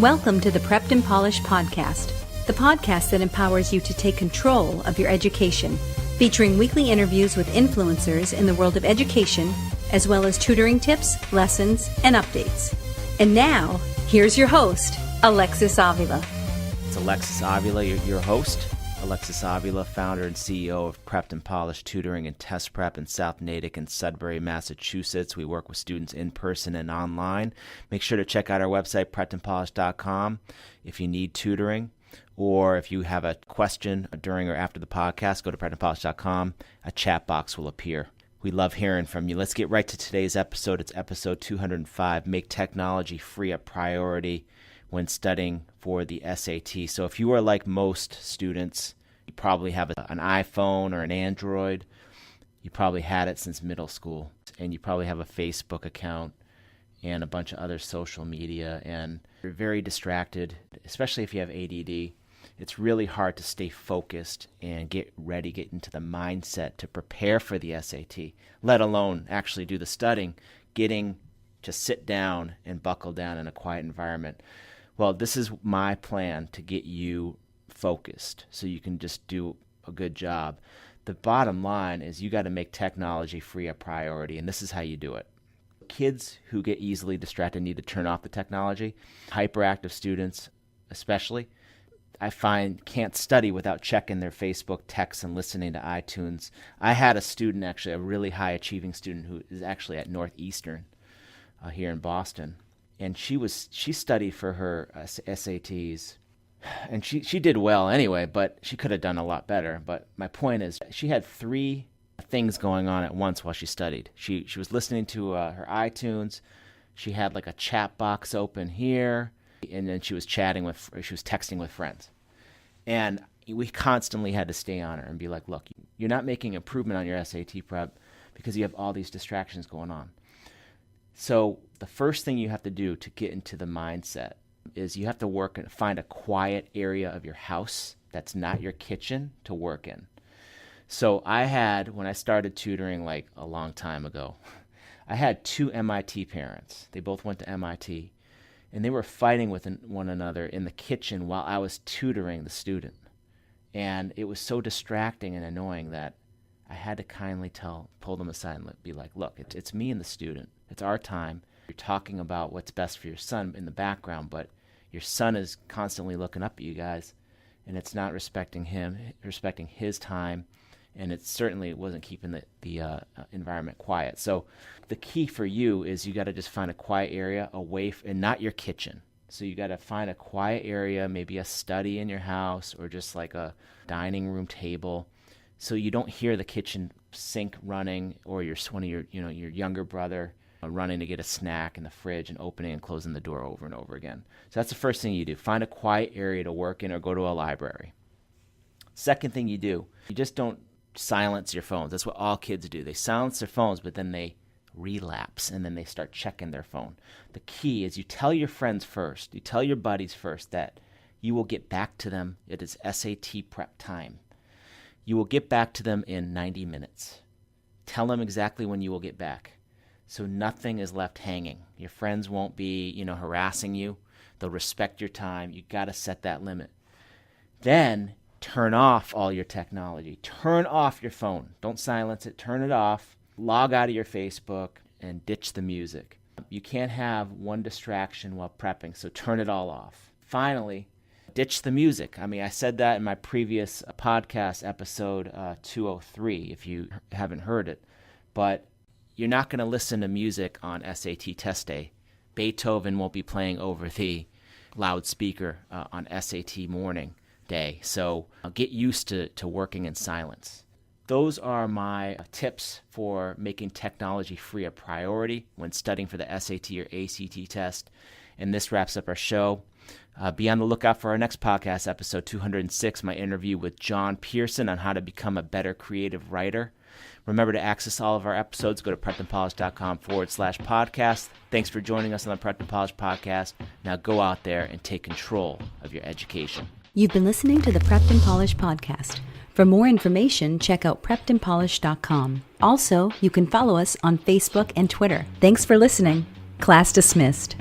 Welcome to the Prepped and Polished podcast, the podcast that empowers you to take control of your education, featuring weekly interviews with influencers in the world of education, as well as tutoring tips, lessons, and updates. And now, here's your host, Alexis Avila. It's Alexis Avila, your host. Alexis Avila, founder and CEO of Prepped and Polished Tutoring and Test Prep in South Natick and Sudbury, Massachusetts. We work with students in person and online. Make sure to check out our website, preppedandpolished.com, if you need tutoring, or if you have a question during or after the podcast, go to preppedandpolished.com. A chat box will appear. We love hearing from you. Let's get right to today's episode. It's episode 205, Make Technology Free a Priority when studying for the SAT. So if you are like most students, you probably have an iPhone or an Android. You probably had it since middle school, and you probably have a Facebook account and a bunch of other social media, and you're very distracted, especially if you have ADD. It's really hard to stay focused and get ready, get into the mindset to prepare for the SAT, let alone actually do the studying, getting to sit down and buckle down in a quiet environment. Well, this is my plan to get you focused so you can just do a good job. The bottom line is you got to make technology free a priority, and this is how you do it. Kids who get easily distracted need to turn off the technology. Hyperactive students especially, I find, can't study without checking their Facebook texts and listening to iTunes. I had a student, actually, a really high achieving student who is actually at Northeastern here in Boston. And she studied for her SATs, and she did well anyway, but she could have done a lot better. But my point is, she had three things going on at once while she studied. She was listening to her iTunes, she had like a chat box open here, and then she was texting with friends. And we constantly had to stay on her and be like, look, you're not making improvement on your SAT prep because you have all these distractions going on. So the first thing you have to do to get into the mindset is you have to work and find a quiet area of your house that's not your kitchen to work in. So when I started tutoring like a long time ago, I had two MIT parents. They both went to MIT, and they were fighting with one another in the kitchen while I was tutoring the student. And it was so distracting and annoying that I had to kindly pull them aside and be like, look, it's me and the student. It's our time. You're talking about what's best for your son in the background, but your son is constantly looking up at you guys, and it's not respecting his time, and it certainly wasn't keeping the environment quiet. So the key for you is you got to just find a quiet area away and not your kitchen. So you got to find a quiet area, maybe a study in your house or just like a dining room table, so you don't hear the kitchen sink running or one of your younger brother running to get a snack in the fridge and opening and closing the door over and over again. So that's the first thing you do. Find a quiet area to work in or go to a library. Second thing you do, you just don't silence your phones. That's what all kids do. They silence their phones, but then they relapse and then they start checking their phone. The key is you tell your friends first, you tell your buddies first that you will get back to them. It is SAT prep time. You will get back to them in 90 minutes. Tell them exactly when you will get back, so nothing is left hanging. Your friends won't be, harassing you. They'll respect your time. You got to set that limit. Then turn off all your technology. Turn off your phone. Don't silence it. Turn it off. Log out of your Facebook and ditch the music. You can't have one distraction while prepping, so turn it all off. Finally, ditch the music. I said that in my previous podcast, episode 203, if you haven't heard it. But you're not going to listen to music on SAT test day. Beethoven won't be playing over the loudspeaker on SAT morning day. So get used to working in silence. Those are my tips for making technology free a priority when studying for the SAT or ACT test. And this wraps up our show. Be on the lookout for our next podcast, episode 206, my interview with John Pearson on how to become a better creative writer. Remember to access all of our episodes. Go to preppedandpolished.com/podcast. Thanks for joining us on the Prepped and Polished podcast. Now go out there and take control of your education. You've been listening to the Prepped and Polished podcast. For more information, check out preppedandpolished.com. Also, you can follow us on Facebook and Twitter. Thanks for listening. Class dismissed.